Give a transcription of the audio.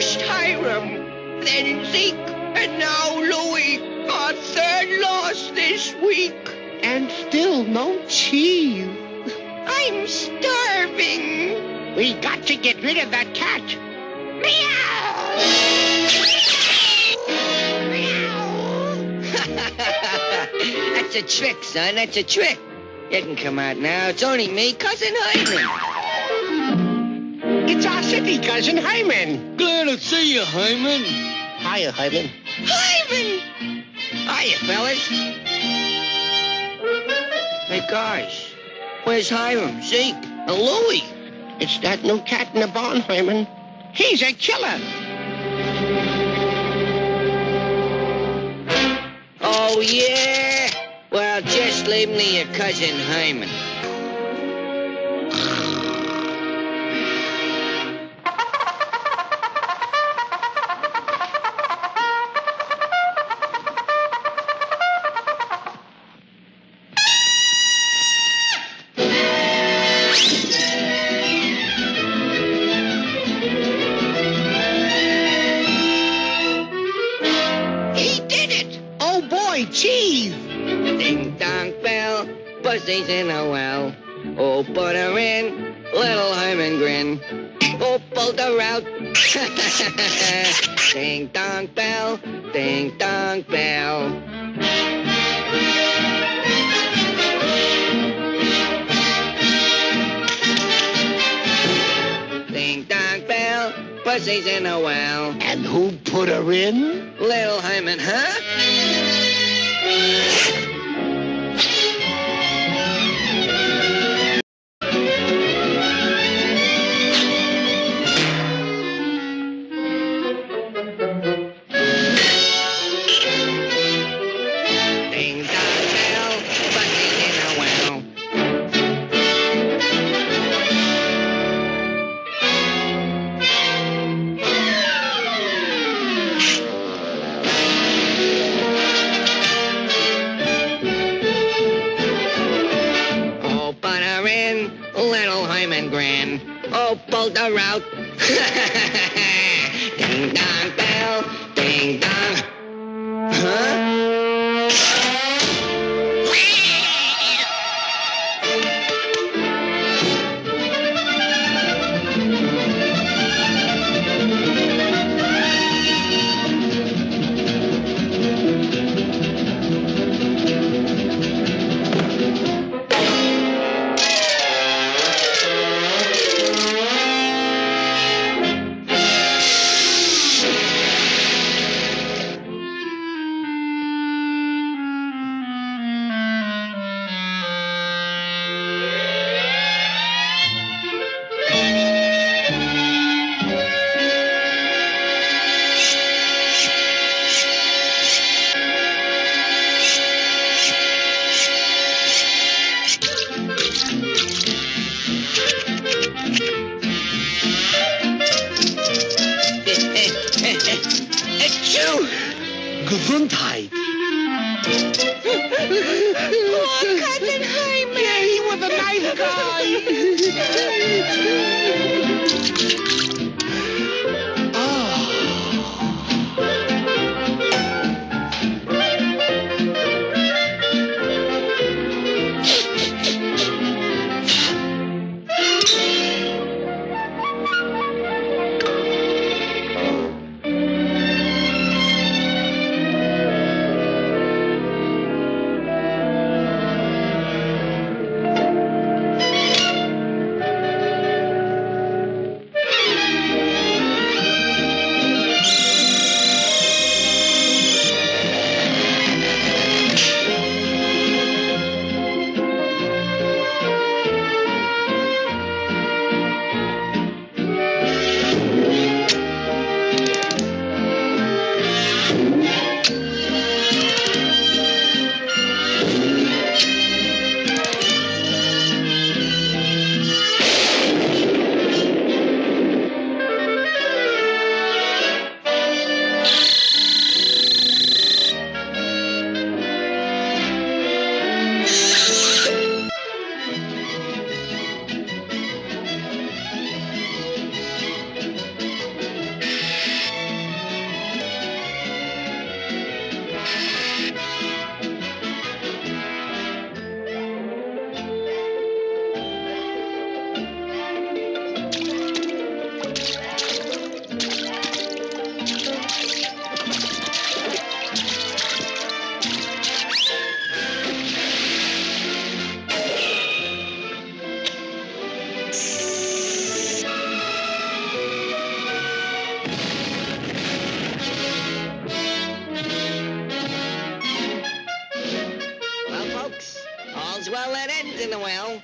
First Hiram, then Zeke, and now Louie. Our third loss this week. And still no cheese. I'm starving. We got to get rid of that cat. Meow! That's a trick, son. That's a trick. You can come out now. It's only me, Cousin Hyman. It's our city cousin, Hyman. Glad to see you, Hyman. Hiya, Hyman. Hyman! Hiya, fellas. Hey, guys. Where's Hiram, Zeke, and Louie? It's that new cat in the barn, Hyman. He's a killer. Oh, yeah? Well, just leave me your cousin Hyman. Cheese! Ding dong bell, pussy's in a well. Oh, put her in, little Hyman grin. Oh, pulled her out. Ding dong bell, ding dong bell. Ding dong bell, pussy's in a well. And who put her in? Little Hyman, huh? Little Hyman grin. Oh, pulled her out. Ding dong bell, ding dong. Huh? Gesundheit. Oh, Cousin Hyman. Yeah, he was a nice guy. in the well.